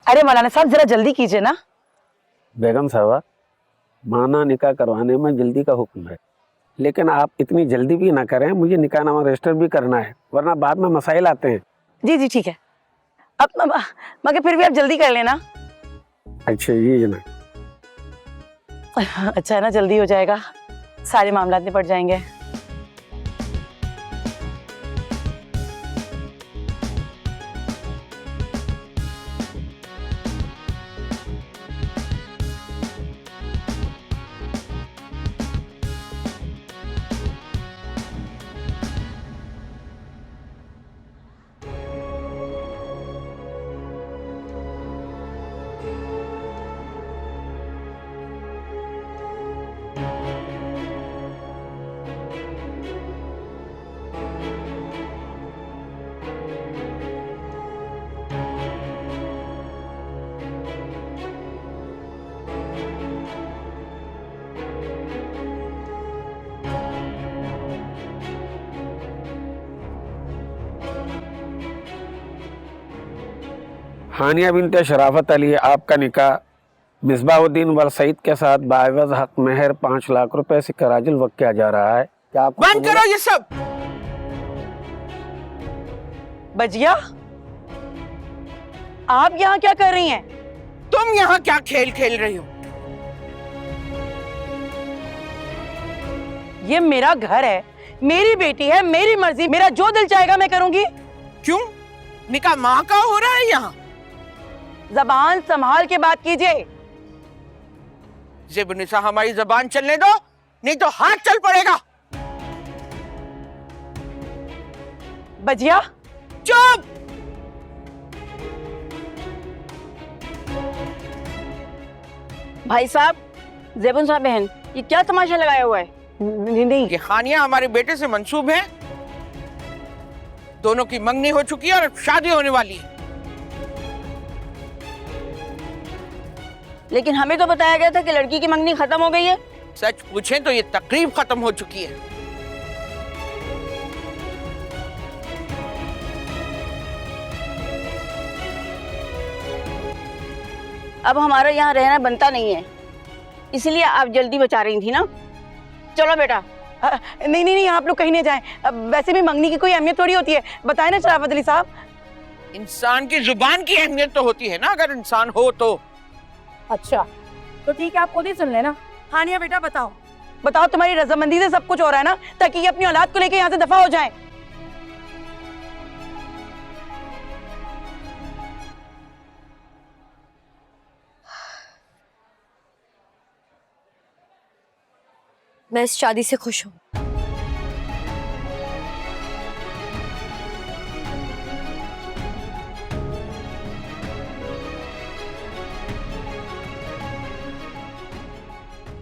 अरे मौलाना साहब जरा जल्दी कीजिए ना। बेगम साहबा, माना निकाह करवाने में जल्दी का हुक्म है, लेकिन आप इतनी जल्दी भी ना करें। मुझे निकाहनामा रजिस्टर भी करना है, वरना बाद में मसाइल आते हैं। जी जी ठीक है। अब मगर फिर भी आप जल्दी कर लेना। अच्छा ये ना, अच्छा है ना, जल्दी हो जाएगा, सारे मामला निपट जाएंगे। हानिया बिनते शराफत अली, आपका निकाह मिसबाहुद्दीन वल सईद के साथ बाइवज हक मेहर 5 लाख रुपए से कराजिल वक्त किया जा रहा है। क्या आप बंद करो ये सब। बजिया, आप यहाँ क्या कर रही हैं? तुम यहाँ क्या खेल खेल रही हो? ये मेरा घर है, मेरी बेटी है, मेरी मर्जी, मेरा जो दिल चाहेगा मैं करूंगी। क्यों? निकाह माँ का हो रहा है यहाँ। जबान संभाल के बात कीजिए। ज़ेबनिसा, हमारी जबान चलने दो, नहीं तो हाथ चल पड़ेगा। बजिया, चुप। भाई साहब, ज़ेबन साहब बहन, ये क्या तमाशा लगाया हुआ है? नहीं ये हानिया हमारे बेटे से मंसूब है। दोनों की मंगनी हो चुकी है और शादी होने वाली है। लेकिन हमें तो बताया गया था कि लड़की की मंगनी खत्म हो गई है। सच पूछें तो ये तकरीब खत्म हो चुकी है। अब हमारा यहाँ रहना बनता नहीं है, इसलिए आप जल्दी बचा रही थी ना। चलो बेटा। नहीं नहीं नहीं, आप लोग कहीं नहीं जाएं। वैसे भी मंगनी की कोई अहमियत थोड़ी होती है, बताए ना शराफत अली साहब। इंसान की जुबान की अहमियत तो होती है ना, अगर इंसान हो तो। अच्छा तो ठीक है, आप खुद ही सुन लेना। हानिया बेटा बताओ। बताओ, तुम्हारी रजामंदी से सब कुछ हो रहा है ना, ताकि ये अपनी औलाद को लेकर यहाँ से दफा हो जाए। मैं इस शादी से खुश हूँ।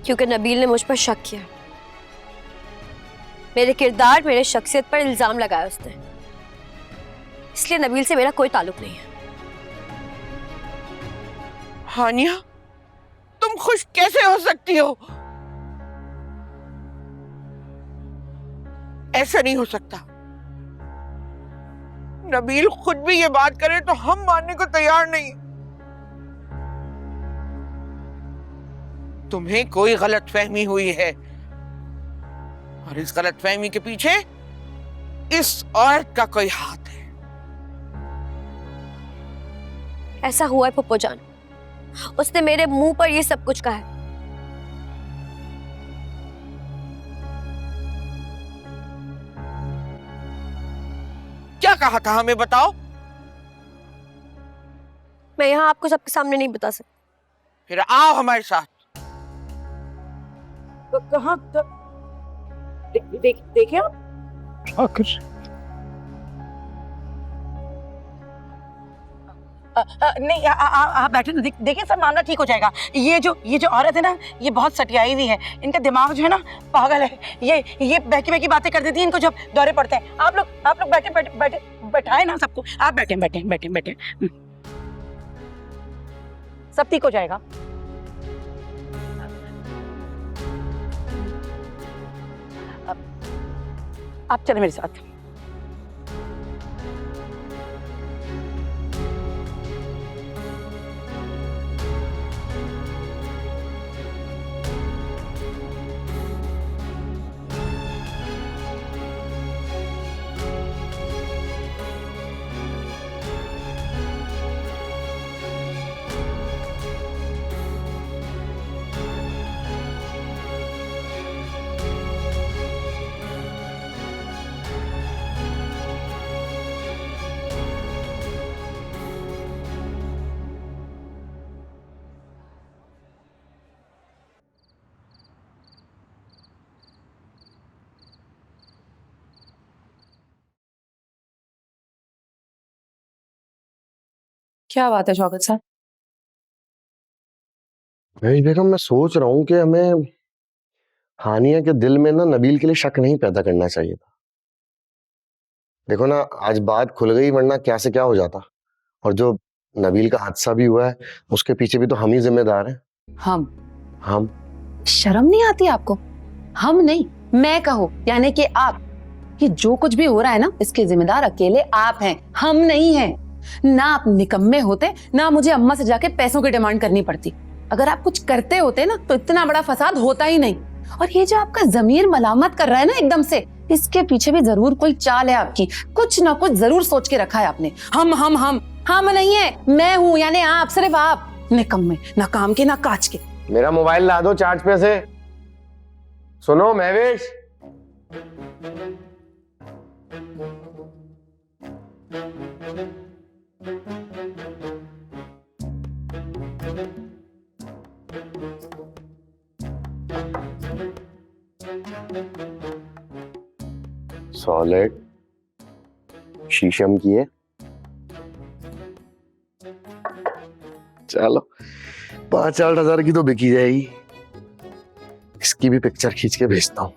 क्योंकि नबील ने मुझ पर शक किया, मेरे किरदार, मेरे शख्सियत पर इल्जाम लगाया उसने, इसलिए नबील से मेरा कोई ताल्लुक नहीं है। हानिया, तुम खुश कैसे हो सकती हो? ऐसा नहीं हो सकता। नबील खुद भी ये बात करे तो हम मानने को तैयार नहीं। तुम्हें कोई गलतफहमी हुई है, और इस गलतफहमी के पीछे इस औरत का कोई हाथ है। ऐसा हुआ है पप्पू जान, उसने मेरे मुंह पर ये सब कुछ कहा है। क्या कहा था हमें बताओ। मैं यहाँ आपको सबके सामने नहीं बता सकती। फिर आओ हमारे साथ। तो कहाँ देखे आप? नहीं, आप बैठे ना, देखिए सब मामला ठीक हो जाएगा। ये जो औरत है ना, ये बहुत सटियाई हुई है, इनका दिमाग जो है ना पागल है। ये बहकी बहकी बातें कर देती है इनको जब दौरे पड़ते हैं। आप लोग बैठाए ना सबको। आप बैठे। सब ठीक हो जाएगा। आप चले मेरे साथ। क्या बात है शौकत साहब? भाई बेगम, मैं सोच रहा हूँ कि हमें हानिया के दिल में ना नबील के लिए शक नहीं पैदा करना चाहिए था। देखो ना, आज बात खुल गई, वरना क्या से क्या हो जाता। और जो नबील का हादसा भी हुआ है, उसके पीछे भी तो हम ही जिम्मेदार हैं। हम शर्म नहीं आती आपको? हम नहीं, मैं कहो, यानी कि आप। ये जो कुछ भी हो रहा है ना, इसके जिम्मेदार अकेले आप हैं, हम नहीं हैं। ना आप निकम्मे होते, ना मुझे अम्मा से जाके पैसों की डिमांड करनी पड़ती। अगर आप कुछ करते होते ना, तो इतना बड़ा फसाद होता ही नहीं। और ये जो आपका जमीर मलामत कर रहा है ना एकदम से, इसके पीछे भी जरूर कोई चाल है आपकी। कुछ ना कुछ जरूर सोच के रखा है आपने। हम नहीं है, मैं हूँ, यानी आप, सिर्फ आप। निकम्मे, ना काम के ना काज के। मेरा मोबाइल ला दो चार्ज पे से। सुनो महवेश, सॉलिड शीशम की है। चलो 5-8 हजार की तो बिकी जाएगी। इसकी भी पिक्चर खींच के भेजता हूँ।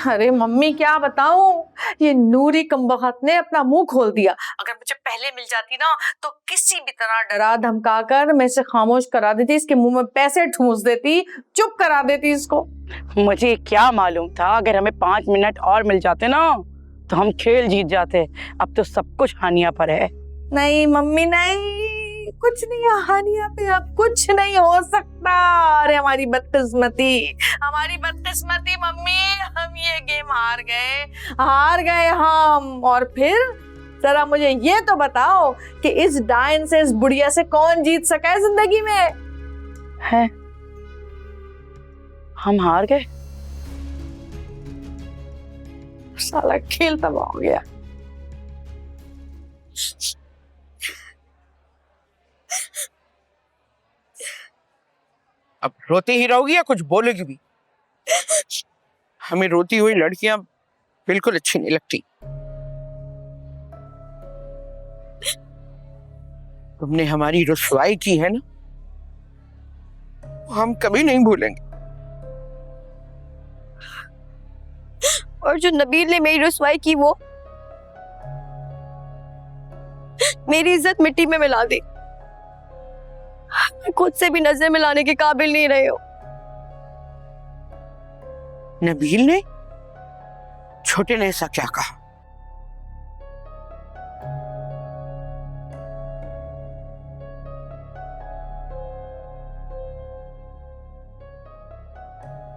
अरे मम्मी क्या बताऊं, ये नूरी कमबख्त ने अपना मुंह खोल दिया। अगर मुझे पहले मिल जाती ना, तो किसी भी तरह डरा धमका कर मैं इसे खामोश करा देती, इसके मुंह में पैसे ठूंस देती, चुप करा देती इसको। मुझे क्या मालूम था, अगर हमें 5 मिनट और मिल जाते ना तो हम खेल जीत जाते। अब तो सब कुछ हानिया पर है। नहीं मम्मी नहीं, कुछ नहीं है हानिया पे, अब कुछ नहीं हो सकता। अरे हमारी बदकिस्मती मम्मी, हम ये गेम हार गए हम। और फिर जरा मुझे ये तो बताओ कि इस डायन से, इस बुढ़िया से कौन जीत सका है जिंदगी में? है हम हार गए। साला खेल तबाह हो गया। अब रोती ही रहोगी या कुछ बोलोगी भी? हमें रोती हुई लड़कियां बिल्कुल अच्छी नहीं लगती। तुमने हमारी रुसवाई की है ना, वो हम कभी नहीं भूलेंगे। और जो नबील ने मेरी रुसवाई की, वो मेरी इज्जत मिट्टी में मिला दी। खुद से भी नजर मिलाने के काबिल नहीं रहे हो। नबील ने? छोटे ने ऐसा क्या कहा?